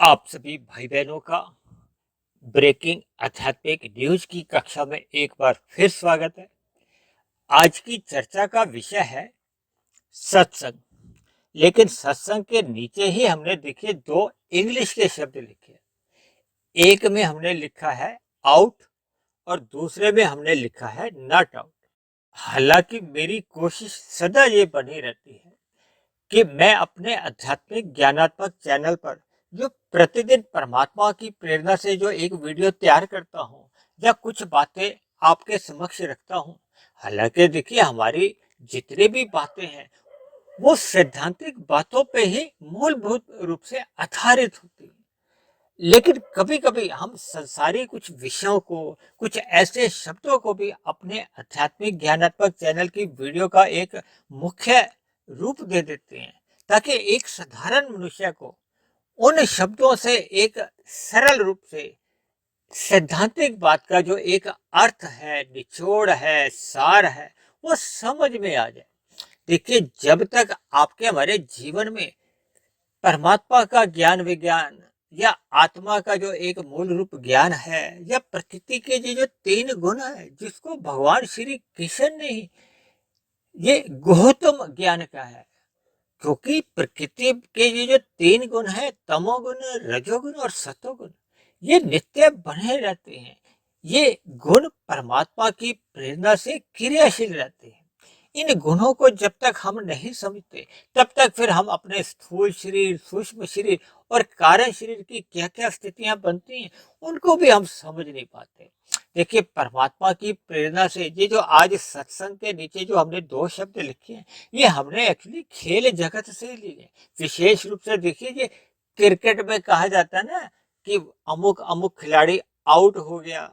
आप सभी भाई बहनों का ब्रेकिंग आध्यात्मिक न्यूज की कक्षा में एक बार फिर स्वागत है। आज की चर्चा का विषय है सत्संग। लेकिन सत्संग के नीचे ही हमने देखिए दो इंग्लिश के शब्द लिखे। एक में हमने लिखा है आउट और दूसरे में हमने लिखा है नॉट आउट। हालांकि मेरी कोशिश सदा ये बनी रहती है कि मैं अपने आध्यात्मिक ज्ञानात्मक चैनल पर जो प्रतिदिन परमात्मा की प्रेरणा से जो एक वीडियो तैयार करता हूँ या कुछ बातें आपके समक्ष रखता हूँ। हालांकि देखिए हमारी जितनी भी बातें हैं वो सैद्धांतिक बातों पे ही मूलभूत रूप से आधारित होती है। लेकिन कभी कभी हम संसारी कुछ विषयों को, कुछ ऐसे शब्दों को भी अपने आध्यात्मिक ज्ञानात्मक चैनल की वीडियो का एक मुख्य रूप दे देते हैं, ताकि एक साधारण मनुष्य को उन शब्दों से एक सरल रूप से सैद्धांतिक बात का जो एक अर्थ है, निचोड़ है, सार है, वो समझ में आ जाए। देखिए, जब तक आपके हमारे जीवन में परमात्मा का ज्ञान विज्ञान या आत्मा का जो एक मूल रूप ज्ञान है या प्रकृति के जो तीन गुण है जिसको भगवान श्री कृष्ण ने ही ये गौतम ज्ञान का है, क्योंकि प्रकृति के ये जो तीन गुण है, तमोगुण, रजोगुण और सतोगुण, ये नित्य बने रहते हैं। ये गुण परमात्मा की प्रेरणा से क्रियाशील रहते हैं। इन गुणों को जब तक हम नहीं समझते तब तक फिर हम अपने स्थूल शरीर, सूक्ष्म शरीर और कारण शरीर की क्या क्या स्थितियां बनती हैं उनको भी हम समझ नहीं पाते। देखिए, परमात्मा की प्रेरणा से ये जो आज सत्संग के नीचे जो हमने दो शब्द लिखे हैं, ये हमने एक्चुअली खेल जगत से लिए। विशेष रूप से देखिए, ये क्रिकेट में कहा जाता है ना कि अमुक अमुक खिलाड़ी आउट हो गया,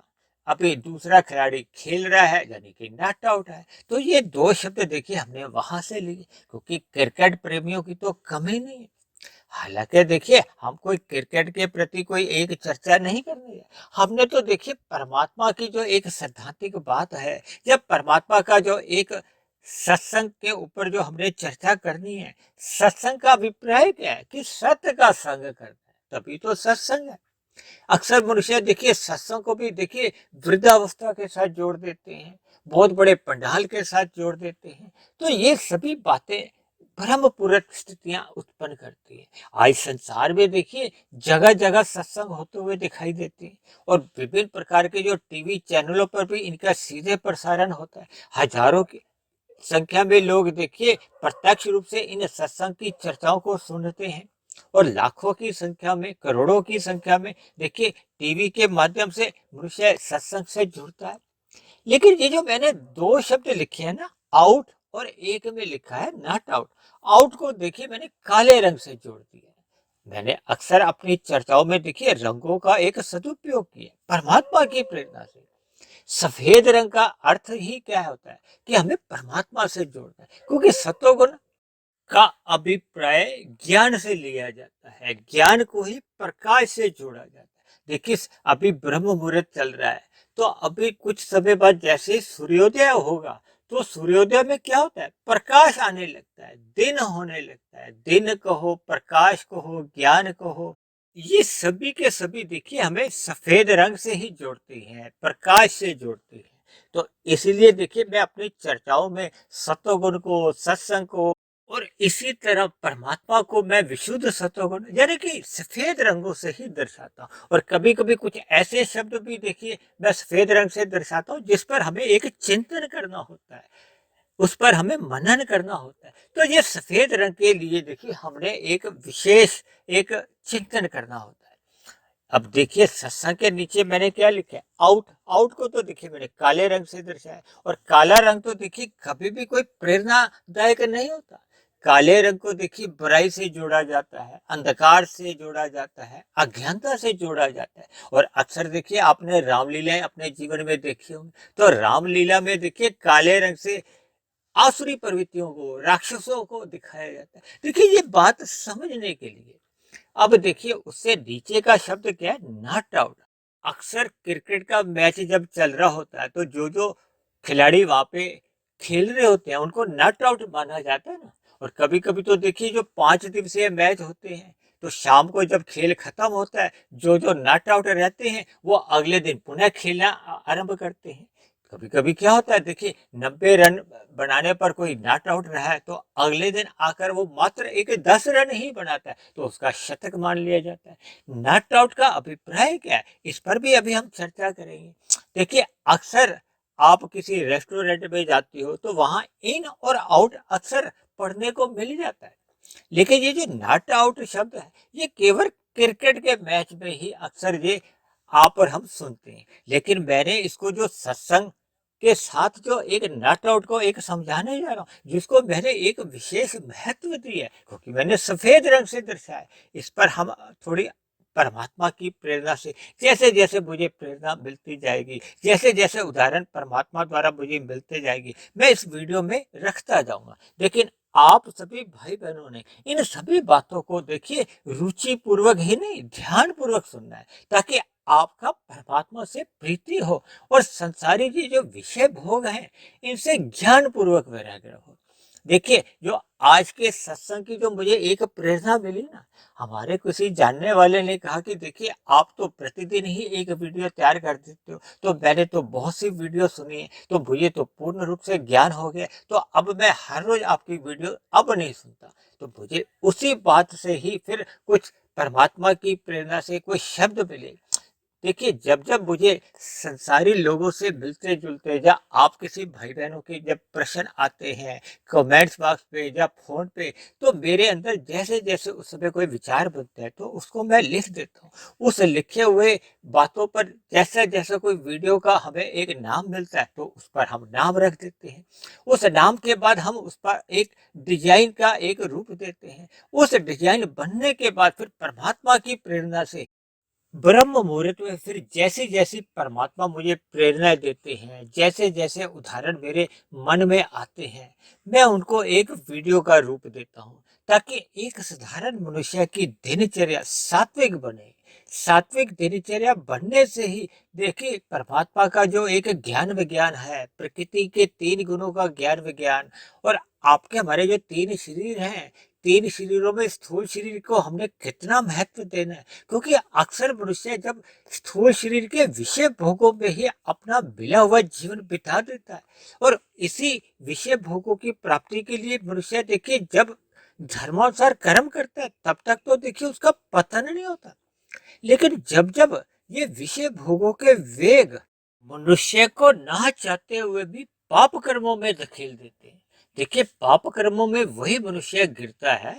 अभी दूसरा खिलाड़ी खेल रहा है, यानी कि नॉट आउट है। तो ये दो शब्द देखिए हमने वहां से लिए, क्योंकि क्रिकेट प्रेमियों की तो कमी नहीं है। हालांकि देखिए, हम कोई क्रिकेट के प्रति कोई एक चर्चा नहीं करनी है। हमने तो देखिए परमात्मा की जो एक सैद्धांतिक बात है या परमात्मा का जो एक सत्संग के ऊपर जो हमने चर्चा करनी है। सत्संग का अभिप्राय क्या है कि सत्य का संग करना है, तभी तो सत्संग है। अक्सर मनुष्य देखिए सत्संग को भी देखिए वृद्धावस्था के साथ जोड़ देते हैं, बहुत बड़े पंडाल के साथ जोड़ देते हैं। तो ये सभी बातें भ्रमपूरक स्थितियां उत्पन्न करती है। आज संसार में देखिए जगह जगह सत्संग होते हुए दिखाई देते हैं और विभिन्न प्रकार के जो टीवी चैनलों पर भी इनका सीधे प्रसारण होता है। हजारों की संख्या में लोग देखिए प्रत्यक्ष रूप से इन सत्संग की चर्चाओं को सुनते हैं और लाखों की संख्या में, करोड़ों की संख्या में देखिए टीवी के माध्यम से मनुष्य सत्संग से जुड़ता है। लेकिन ये जो मैंने दो शब्द लिखे हैं ना, आउट और एक में लिखा है नॉट आउट। आउट को देखिए मैंने काले रंग से जोड़ दिया है। मैंने अक्सर अपनी चर्चाओं में देखिए रंगों का एक सदुपयोग किया परमात्मा की प्रेरणा से। सफेद रंग का अर्थ ही क्या होता है कि हमें परमात्मा से जोड़ना है, क्योंकि सत्वगुण का अभिप्राय ज्ञान से लिया जाता है, ज्ञान को ही प्रकाश से जोड़ा जाता है। देखिए, अभी ब्रह्म मुहूर्त चल रहा है, तो अभी कुछ समय बाद जैसे सूर्योदय होगा तो सूर्योदय में क्या होता है, प्रकाश आने लगता है, दिन होने लगता है। दिन कहो, प्रकाश कहो, ज्ञान कहो, ये सभी के सभी देखिए हमें सफेद रंग से ही जोड़ते हैं, प्रकाश से जोड़ते हैं। तो इसलिए देखिए मैं अपनी चर्चाओं में सत्वगुण को, सत्संग को और इसी तरह परमात्मा को मैं विशुद्ध सत्वगुण यानी कि सफेद रंगों से ही दर्शाता हूँ। और कभी कभी कुछ ऐसे शब्द भी देखिए मैं सफेद रंग से दर्शाता हूँ जिस पर हमें एक चिंतन करना होता है, उस पर हमें मनन करना होता है। तो ये सफेद रंग के लिए देखिए हमने एक विशेष एक चिंतन करना होता है। अब देखिए सत्संग के नीचे मैंने क्या लिखा है, आउट। आउट को तो देखिए मैंने काले रंग से दर्शाया, और काला रंग तो देखिए कभी भी कोई प्रेरणादायक नहीं होता। काले रंग को देखिए बुराई से जोड़ा जाता है, अंधकार से जोड़ा जाता है, अज्ञानता से जोड़ा जाता है। और अक्सर देखिए आपने रामलीलाएं अपने जीवन में देखी होंगी, तो रामलीला में देखिए काले रंग से आसुरी प्रवृत्तियों को, राक्षसों को दिखाया जाता है। देखिए ये बात समझने के लिए अब देखिए उससे नीचे का शब्द क्या है, नॉट आउट। अक्सर क्रिकेट का मैच जब चल रहा होता है तो जो जो खिलाड़ी वहां पे खेल रहे होते हैं उनको नॉट आउट माना जाता है ना। और कभी कभी तो देखिए जो 5 दिवसीय मैच होते हैं तो शाम को जब खेल खत्म होता है, जो जो नॉट आउट रहते हैं वो अगले दिन पुनः खेलना आरंभ करते हैं। कभी कभी क्या होता है, देखिए 90 रन बनाने पर कोई नॉट आउट रहा है तो अगले दिन आकर वो मात्र एक 10 रन ही बनाता है तो उसका शतक मान लिया जाता है। नॉट आउट का अभिप्राय क्या है, इस पर भी अभी हम चर्चा करेंगे। देखिए अक्सर आप किसी रेस्टोरेंट में जाती हो तो वहां इन और आउट अक्सर पढ़ने को मिल जाता है, लेकिन ये जो नॉट आउट शब्द है ये केवल क्रिकेट के मैच में ही अक्सर ये आप और हम सुनते हैं। लेकिन मैंने इसको जो सत्संग के साथ जो एक नॉट आउट को एक समझाने जा रहा हूँ, जिसको मैंने एक विशेष महत्व दिया है, क्योंकि मैंने सफेद रंग से दर्शाया। इस पर हम थोड़ी परमात्मा की प्रेरणा से जैसे जैसे मुझे प्रेरणा मिलती जाएगी, जैसे जैसे उदाहरण परमात्मा द्वारा मुझे मिलते जाएगी, मैं इस वीडियो में रखता जाऊंगा। लेकिन आप सभी भाई बहनों ने इन सभी बातों को देखिए रुचि पूर्वक ही नहीं, ध्यान पूर्वक सुनना है, ताकि आपका परमात्मा से प्रीति हो और संसारी जी जो विषय भोग हैं इनसे ज्ञान पूर्वक वैराग्य हो। देखिए जो आज के सत्संग की जो मुझे एक प्रेरणा मिली ना, हमारे किसी जानने वाले ने कहा कि देखिए आप तो प्रतिदिन ही एक वीडियो तैयार कर देते हो, तो मैंने तो बहुत सी वीडियो सुनी है तो मुझे तो पूर्ण रूप से ज्ञान हो गया, तो अब मैं हर रोज आपकी वीडियो अब नहीं सुनता। तो मुझे उसी बात से ही फिर कुछ परमात्मा की प्रेरणा से कोई शब्द मिले। देखिए जब जब मुझे संसारी लोगों से मिलते जुलते या आप किसी भाई बहनों के जब प्रश्न आते हैं कमेंट्स बॉक्स पे या फोन पे, तो मेरे अंदर जैसे जैसे उस समय कोई विचार बनता है तो उसको मैं लिख देता हूँ। उस लिखे हुए बातों पर जैसे जैसे कोई वीडियो का हमें एक नाम मिलता है तो उस पर हम नाम रख देते हैं। उस नाम के बाद हम उस पर एक डिजाइन का एक रूप देते हैं। उस डिजाइन बनने के बाद फिर परमात्मा की प्रेरणा से ब्रह्म मुहूर्त में फिर जैसे जैसे परमात्मा मुझे प्रेरणा देते हैं, जैसे जैसे उदाहरण मेरे मन में आते हैं, मैं उनको एक वीडियो का रूप देता हूँ, ताकि एक साधारण मनुष्य की दिनचर्या सात्विक बने। सात्विक दिनचर्या बनने से ही देखिए परमात्मा का जो एक ज्ञान विज्ञान है, प्रकृति के 3 गुणों का ज्ञान विज्ञान, और आपके हमारे जो 3 शरीर हैं, 3 शरीरों में स्थूल शरीर को हमने कितना महत्व देना है, क्योंकि अक्सर मनुष्य जब स्थूल शरीर के विषय भोगों में ही अपना बिला हुआ जीवन बिता देता है, और इसी विषय भोगों की प्राप्ति के लिए मनुष्य देखिए जब धर्मानुसार कर्म करता है तब तक तो देखिए उसका पतन नहीं होता। लेकिन जब जब ये विषय भोगों के वेग मनुष्य को ना चाहते हुए भी पाप कर्मों में धकेल देते हैं, देखिए पाप कर्मों में वही मनुष्य गिरता है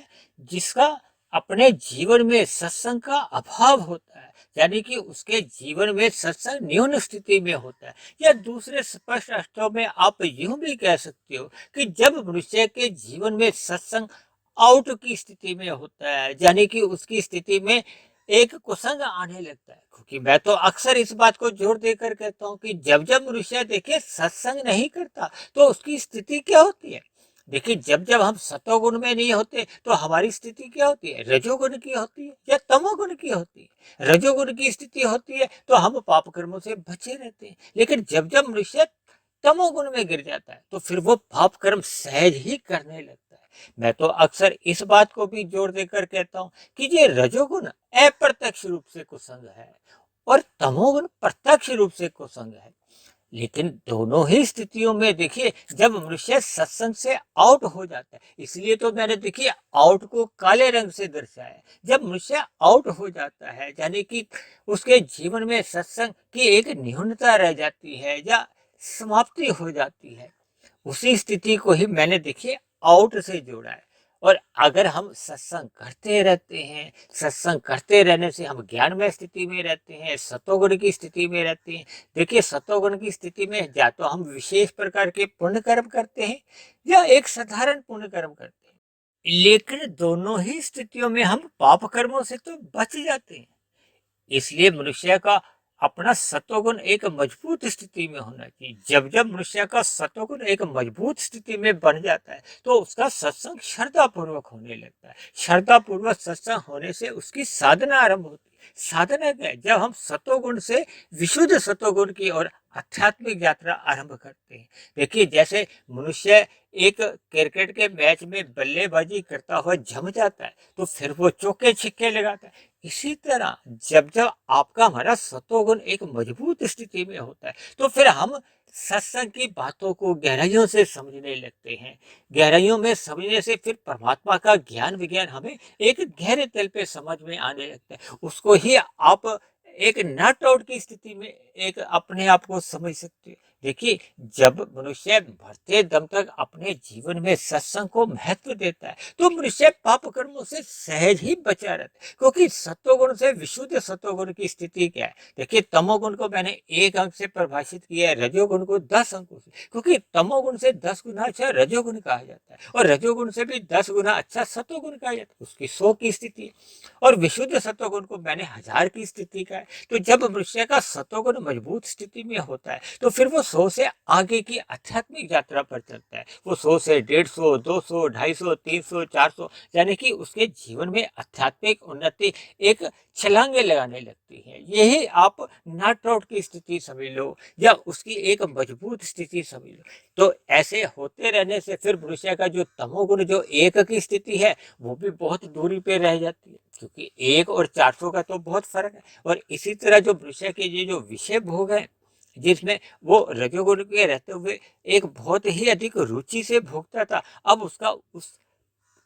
जिसका अपने जीवन में सत्संग का अभाव होता है, यानी कि उसके जीवन में सत्संग न्यून स्थिति में होता है। या दूसरे स्पष्ट अर्थों में आप यूं भी कह सकते हो कि जब मनुष्य के जीवन में सत्संग आउट की स्थिति में होता है, यानी कि उसकी स्थिति में एक कुसंग आने लगता है। क्योंकि मैं तो अक्सर इस बात को जोर देकर कहता हूँ कि जब जब मनुष्य देखिए सत्संग नहीं करता तो उसकी स्थिति क्या होती है। देखिए जब जब हम सतोगुण में नहीं होते तो हमारी स्थिति क्या होती है, रजोगुण की होती है या तमोगुण की होती है। रजोगुण की स्थिति होती है तो हम पाप कर्मों से बचे रहते हैं, लेकिन जब जब मनुष्य तमोगुण में गिर जाता है तो फिर वो पाप कर्म सहज ही करने लगता है। मैं तो अक्सर इस बात को भी जोर देकर कहता हूँ कि ये रजोगुण अप्रत्यक्ष रूप से कुसंग है और तमोगुण प्रत्यक्ष रूप से कुसंग है। लेकिन दोनों ही स्थितियों में देखिए जब मनुष्य सत्संग से आउट हो जाता है, इसलिए तो मैंने देखिए आउट को काले रंग से दर्शाया। जब मनुष्य आउट हो जाता है यानी कि उसके जीवन में सत्संग की एक न्यूनता रह जाती है या समाप्ति हो जाती है, उसी स्थिति को ही मैंने देखिए आउट से जोड़ा है। और अगर हम सत्संग करते रहते हैं, सत्संग करते रहने से हम ज्ञानमय स्थिति में रहते हैं, सतोगुण की स्थिति में रहते हैं। देखिए सतोगुण की स्थिति में या तो हम विशेष प्रकार के पुण्य कर्म करते हैं या एक साधारण पुण्य कर्म करते हैं, लेकिन दोनों ही स्थितियों में हम पाप कर्मों से तो बच जाते हैं। इसलिए मनुष्य का अपना सत्वगुण एक मजबूत स्थिति में होना चाहिए। जब जब मनुष्य का सत्वगुण एक मजबूत स्थिति में बन जाता है तो उसका सत्संग श्रद्धा पूर्वक होने लगता है। श्रद्धा पूर्वक सत्संग होने से उसकी साधना आरंभ होती है। साधना क्या है, जब हम सत्वगुण से विशुद्ध सत्वगुण की ओर आध्यात्मिक यात्रा आरंभ करते हैं। देखिए जैसे मनुष्य एक क्रिकेट के मैच में बल्लेबाजी करता हुआ जम जाता है तो फिर वो चौके छिक्के लगाता है। इसी तरह जब जब आपका हमारा सत्वगुण एक मजबूत स्थिति में होता है तो फिर हम सत्संग की बातों को गहराइयों से समझने लगते हैं। गहराइयों में समझने से फिर परमात्मा का ज्ञान विज्ञान हमें एक गहरे तल पे समझ में आने लगता है। उसको ही आप एक नॉट आउट की स्थिति में एक अपने आप को समझ सकते हैं। देखिए जब मनुष्य मरते दम तक अपने जीवन में सत्संग को महत्व देता है तो मनुष्य पाप कर्मों से सहज ही बचा रहता है, क्योंकि सत्वगुण से विशुद्ध सत्वगुण की स्थिति क्या है। देखिए तमोगुण को मैंने 1 अंक से परिभाषित किया है, रजोगुण को 10 अंकों से, क्योंकि तमोगुण से 10 गुना अच्छा रजोगुण कहा जाता है और रजोगुण से भी 10 गुना अच्छा सत्वगुण कहा जाता है। उसकी 100 की स्थिति है और विशुद्ध सत्वगुण को मैंने 1000 की स्थिति का है। तो जब मनुष्य का सत्वगुण मजबूत स्थिति में होता है तो फिर वो 100 से आगे की आध्यात्मिक यात्रा पर चलता है। वो 100 से 150, 200, 250, 300, 400 यानी कि उसके जीवन में आध्यात्मिक उन्नति एक छलांगे लगाने लगती है। यही आप नॉट आउट की स्थिति समझ लो या उसकी एक मजबूत स्थिति समझ लो। तो ऐसे होते रहने से फिर मनुष्य का जो तमोगुण जो 1 की स्थिति है वो भी बहुत दूरी पे रह जाती है, क्योंकि 1 और 400 का तो बहुत फर्क है। और इसी तरह जो मनुष्य के ये जो विषय भोग है जिसमें वो रजोगुण के रहते हुए एक बहुत ही अधिक रुचि से भोगता था, अब उसका उस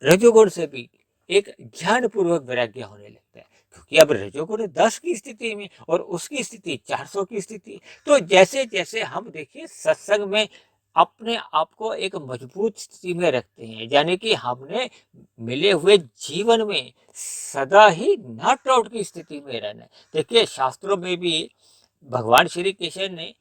रजोगुण से भी एक ज्ञान पूर्वक वैराग्य होने लगता है, क्योंकि अब रजोगुण 10 की स्थिति में और उसकी स्थिति 400 की स्थिति। तो जैसे जैसे हम देखिए सत्संग में अपने आप को एक मजबूत स्थिति में रखते हैं, यानी कि हमने मिले हुए जीवन में सदा ही नॉट आउट की स्थिति में रहना है। देखिए शास्त्रों में भी भगवान श्री कृष्ण ने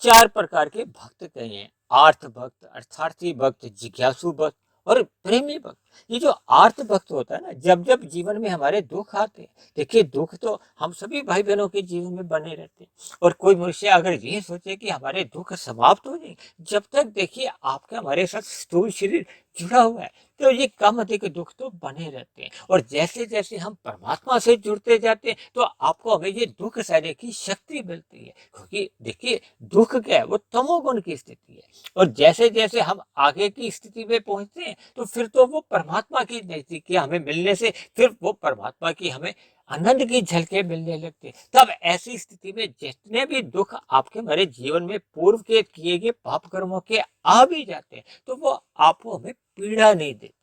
4 प्रकार के भक्त कहे हैं, आर्थ भक्त, अर्थार्थी भक्त, जिज्ञासु भक्त और प्रेमी भक्त। ये जो आर्थ भक्त होता है ना, जब जब जीवन में हमारे दुख आते हैं, देखिए दुख तो हम सभी भाई बहनों के जीवन में बने रहते हैं और कोई मनुष्य अगर ये सोचे कि हमारे दुख समाप्त हो जाए, जब तक देखिए आपका हमारे साथ स्थूल शरीर जुड़ा हुआ है तो ये कम अधिक दुख तो बने रहते हैं। और जैसे जैसे हम परमात्मा से जुड़ते जाते हैं तो आपको हमें ये दुख सहने की शक्ति मिलती है, क्योंकि देखिए दुख क्या है, वो तमोगुण की स्थिति है। और जैसे जैसे हम आगे की स्थिति में पहुंचते हैं तो फिर तो वो परमात्मा की नजदीकी हमें मिलने से फिर वो परमात्मा की हमें आनंद की झलके मिलने लगते हैं। तब ऐसी स्थिति में जितने भी दुख आपके हमारे जीवन में पूर्व के किए गए पाप कर्मों के आ भी जाते हैं तो वो आपको हमें पीड़ा नहीं देते।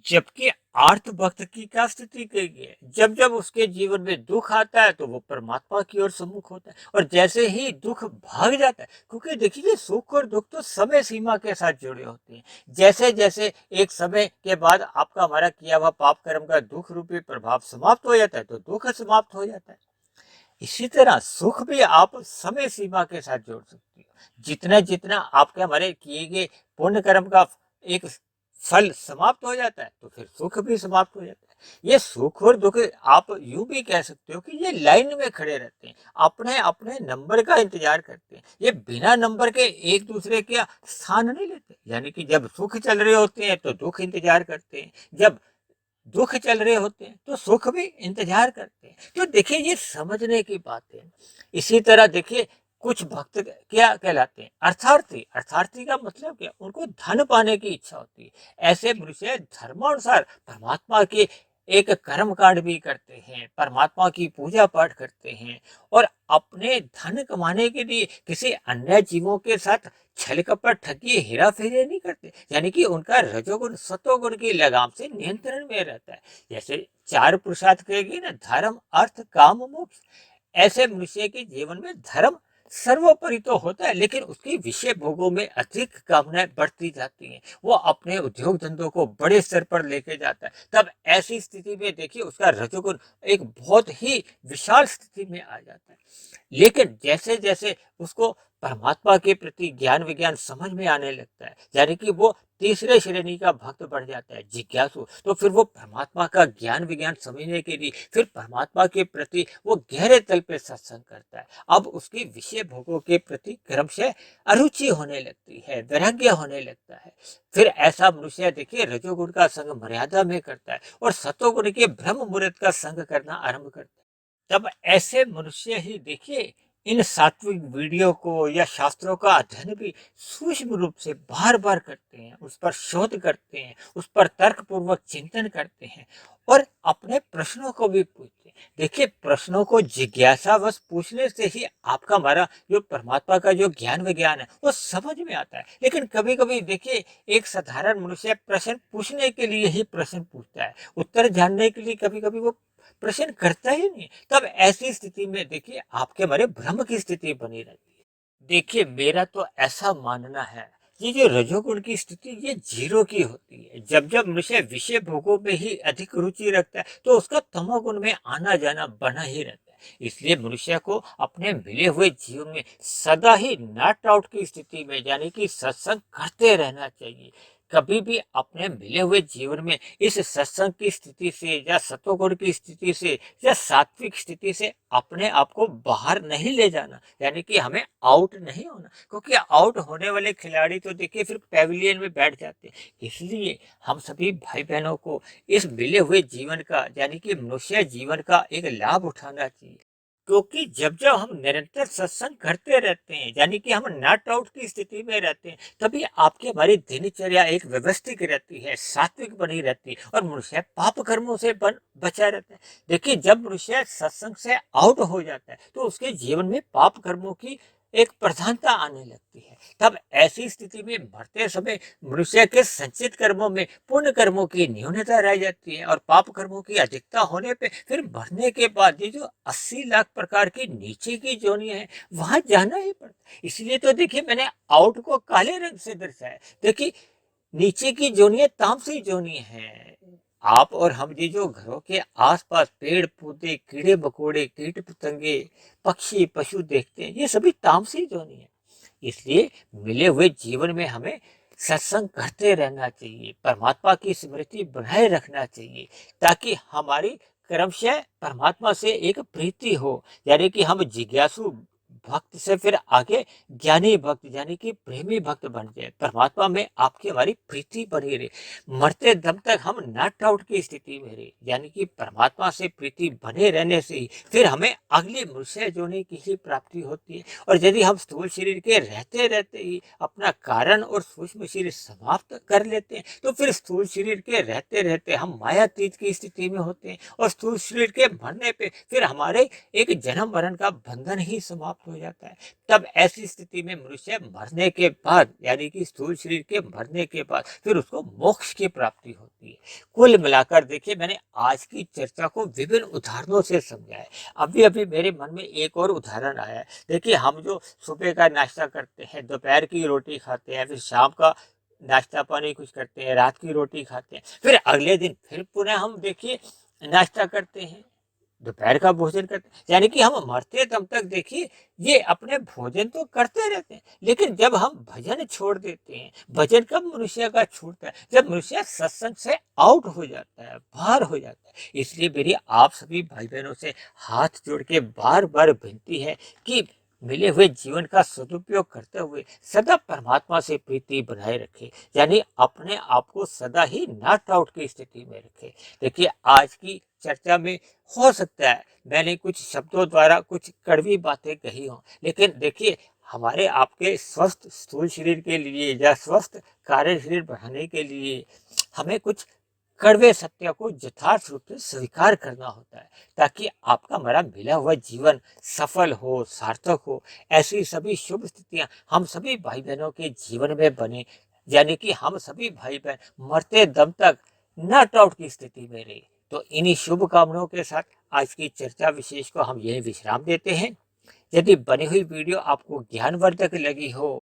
जबकि आर्थ भक्त की क्या स्थिति कही गई है, जब जब उसके जीवन में दुख आता है तो वो परमात्मा की ओर सम्मुख होता है और जैसे ही दुख भाग जाता है, क्योंकि देखिए सुख और दुख तो समय सीमा के साथ जुड़े होते हैं। जैसे जैसे एक समय के बाद आपका हमारा किया हुआ पाप कर्म का दुख रूपी प्रभाव समाप्त हो जाता है तो दुख समाप्त हो जाता है। इसी तरह सुख भी आप समय सीमा के साथ जोड़ सकते हो। जितना जितना आपके हमारे किए गए पुण्य कर्म का एक फल समाप्त हो जाता है तो फिर सुख भी समाप्त हो जाता है। ये सुख और दुख आप यूं भी कह सकते हो कि ये लाइन में खड़े रहते हैं, अपने अपने नंबर का इंतजार करते हैं। ये बिना नंबर के एक दूसरे के स्थान नहीं लेते, यानी कि जब सुख चल रहे होते हैं तो दुख इंतजार करते हैं, जब दुख चल रहे होते हैं तो सुख भी इंतजार करते हैं। तो देखिए ये समझने की बात है। इसी तरह देखिए कुछ भक्त क्या कहलाते हैं, अर्थार्थी। अर्थार्थी का मतलब क्या, उनको धन पाने की इच्छा होती है। ऐसे मनुष्य धर्मानुसार परमात्मा के एक कर्म कांड भी करते हैं, परमात्मा की पूजा पाठ करते हैं और अपने धन कमाने के लिए किसी अन्य जीवों के साथ छल कपट ठगी हेरा फेरी नहीं करते, यानी कि उनका रजोगुण सतोगुण की लगाम से नियंत्रण में रहता है। जैसे 4 पुरुषार्थ कहेगी ना, धर्म अर्थ काम मोक्ष। ऐसे मनुष्य के जीवन में धर्म सर्वोपरि तो होता है, लेकिन उसकी विषय भोगों में अधिक कामनाएं बढ़ती जाती हैं। वो अपने उद्योग धंधों को बड़े स्तर पर लेके जाता है। तब ऐसी स्थिति में देखिए उसका रजोगुण एक बहुत ही विशाल स्थिति में आ जाता है। लेकिन जैसे जैसे उसको परमात्मा के प्रति ज्ञान विज्ञान समझ में आने लगता है, यानी कि वो तीसरे श्रेणी का भक्त बन जाता है, जिज्ञासु, तो फिर वो परमात्मा का ज्ञान विज्ञान समझने के लिए फिर परमात्मा के प्रति वो गहरे तल पे सत्संग करता है। अब उसके विषय भोगों के प्रति क्रमशः अरुचि होने लगती है, वैराग्य होने लगता है। फिर ऐसा मनुष्य देखिए रजोगुण का संग मर्यादा में करता है और सतोगुण के ब्रह्म मुहूर्त का संग करना आरंभ करता है। तब ऐसे मनुष्य ही देखिए इन सात्विक वीडियो को या शास्त्रों का अध्ययन भी सूक्ष्म रूप से बार बार करते हैं, उस पर शोध करते हैं, उस पर तर्कपूर्वक चिंतन करते हैं और अपने प्रश्नों को भी पूछते हैं। देखिए, प्रश्नों को जिज्ञासावश पूछने से ही आपका हमारा जो परमात्मा का जो ज्ञान विज्ञान है वो समझ में आता है। लेकिन कभी कभी देखिए, एक साधारण मनुष्य प्रश्न पूछने के लिए ही प्रश्न पूछता है, उत्तर जानने के लिए कभी कभी वो प्रश्न करता ही नहीं। तब ऐसी स्थिति में देखिए, आपके हमारे भ्रम की स्थिति बनी रहती है। देखिए, मेरा तो ऐसा मानना है, ये जो रजोगुण की स्थिति ये जीरो की होती है। जब जब मनुष्य विषय भोगों में ही अधिक रुचि रखता है तो उसका तमोगुण में आना जाना बना ही रहता है। इसलिए मनुष्य को अपने मिले हुए जीवन में सदा ही नॉट आउट की स्थिति में यानी कि सत्संग करते रहना चाहिए। कभी भी अपने मिले हुए जीवन में इस सत्संग की स्थिति से या सतोगुण की स्थिति से या सात्विक स्थिति से अपने आप को बाहर नहीं ले जाना, यानी कि हमें आउट नहीं होना। क्योंकि आउट होने वाले खिलाड़ी तो देखिए फिर पैविलियन में बैठ जाते हैं। इसलिए हम सभी भाई बहनों को इस मिले हुए जीवन का यानी कि मनुष्य जीवन का एक लाभ उठाना चाहिए। क्योंकि जब जब हम निरंतर सत्संग करते रहते हैं यानी कि हम नॉट आउट की स्थिति में रहते हैं, तभी आपकी हमारी दिनचर्या एक व्यवस्थित रहती है, सात्विक बनी रहती है और मनुष्य पाप कर्मों से बचा रहता है। देखिए, जब मनुष्य सत्संग से आउट हो जाता है तो उसके जीवन में पाप कर्मों की एक प्रधानता आने लगती है। तब ऐसी स्थिति में मरते समय मनुष्य के संचित कर्मों में पुण्य कर्मों की न्यूनता रह जाती है और पाप कर्मों की अधिकता होने पे फिर मरने के बाद ये जो 80 लाख प्रकार की नीचे की जोनियां हैं वहां जाना ही पड़ता है। इसलिए तो देखिए, मैंने आउट को काले रंग से दर्शाया। देखिए, नीचे की जोनियां तामसी जोनी है। आप और हम ये जो घरों के आसपास पेड़ पौधे कीड़े मकोड़े कीट पतंगे पक्षी पशु देखते हैं, ये सभी तामसी जोनी है। इसलिए मिले हुए जीवन में हमें सत्संग करते रहना चाहिए, परमात्मा की स्मृति बनाए रखना चाहिए, ताकि हमारी क्रमशः परमात्मा से एक प्रीति हो, यानी कि हम जिज्ञासु भक्त से फिर आगे ज्ञानी भक्त यानी कि प्रेमी भक्त बन जाए। परमात्मा में आपकी हमारी प्रीति बनी रहे, मरते दम तक हम नॉट आउट की स्थिति में रहे, यानी कि परमात्मा से प्रीति बने रहने से ही फिर हमें अगली मनुष्य जोनी की ही प्राप्ति होती है। और यदि हम स्थूल शरीर के रहते रहते ही अपना कारण और सूक्ष्म शरीर समाप्त कर लेते हैं तो फिर स्थूल शरीर के रहते रहते हम मायातीत की स्थिति में होते हैं और स्थूल शरीर के मरने पे फिर हमारे एक जन्म मरण का बंधन ही समाप्त हो जाता है। तब ऐसी स्थिति में मनुष्य मरने के बाद यानी कि स्थूल शरीर के मरने के बाद फिर उसको मोक्ष की प्राप्ति होती है। कुल मिलाकर देखिए, मैंने आज की चर्चा को विभिन्न उदाहरणों से समझा है। अभी अभी मेरे मन में एक और उदाहरण आया है। देखिए, हम जो सुबह का नाश्ता करते हैं, दोपहर की रोटी खाते हैं, फिर शाम का नाश्ता पानी कुछ करते हैं, रात की रोटी खाते हैं, फिर अगले दिन फिर पुनः हम देखिए नाश्ता करते हैं, दोपहर का भोजन करते हैं, यानी कि हम मरते दम तक देखिए ये अपने भोजन तो करते रहते हैं। लेकिन जब हम भजन छोड़ देते हैं, भजन कब मनुष्य का छूटता है? जब मनुष्य सत्संग से आउट हो जाता है, बाहर हो जाता है। इसलिए मेरी आप सभी भाई बहनों से हाथ जोड़ के बार बार विनती है कि मिले हुए जीवन का सदुपयोग करते हुए सदा परमात्मा से प्रीति बनाए रखे, यानी अपने आप को सदा ही नॉट आउट की स्थिति में रखे। देखिए, आज की चर्चा में हो सकता है मैंने कुछ शब्दों द्वारा कुछ कड़वी बातें कही हों, लेकिन देखिए, हमारे आपके स्वस्थ स्थूल शरीर के लिए या स्वस्थ कार्य शरीर बढ़ाने के लिए हमें कुछ कड़वे सत्य को यथार्थ रूप से स्वीकार करना होता है, ताकि आपका हमारा मिला हुआ जीवन सफल हो, सार्थक हो। ऐसी सभी शुभ स्थितियां हम सभी भाई बहनों के जीवन में बने, यानी कि हम सभी भाई बहन मरते दम तक नॉट आउट की स्थिति में रहे। तो इन्हीं शुभ कामनाओं के साथ आज की चर्चा विशेष को हम यही विश्राम देते हैं। यदि बनी हुई वीडियो आपको ज्ञानवर्धक लगी हो,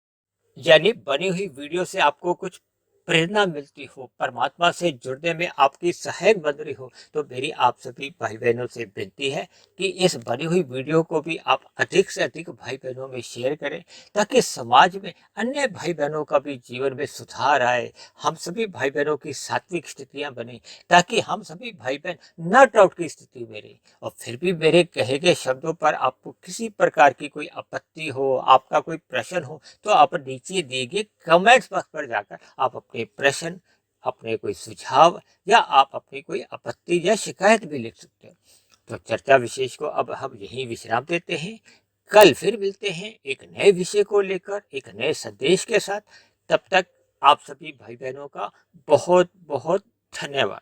यानी बनी हुई वीडियो से आपको कुछ प्रेरणा मिलती हो, परमात्मा से जुड़ने में आपकी सहायक बन रही हो, तो मेरी आप सभी भाई बहनों से विनती है कि इस बनी हुई वीडियो को भी आप अधिक से अधिक भाई बहनों में शेयर करें, ताकि समाज में अन्य भाई बहनों का भी जीवन में सुधार आए, हम सभी भाई बहनों की सात्विक स्थितियां बने, ताकि हम सभी भाई बहन नॉट आउट की स्थिति में रहें। और फिर भी मेरे कहे गए शब्दों पर आपको किसी प्रकार की कोई आपत्ति हो, आपका कोई प्रश्न हो, तो आप नीचे दिए गए कमेंट्स बॉक्स पर जाकर आप अपने प्रश्न, अपने कोई सुझाव या आप अपनी कोई आपत्ति या शिकायत भी लिख सकते हो। तो चर्चा विशेष को अब हम यहीं विश्राम देते हैं। कल फिर मिलते हैं एक नए विषय को लेकर, एक नए संदेश के साथ। तब तक आप सभी भाई बहनों का बहुत बहुत धन्यवाद।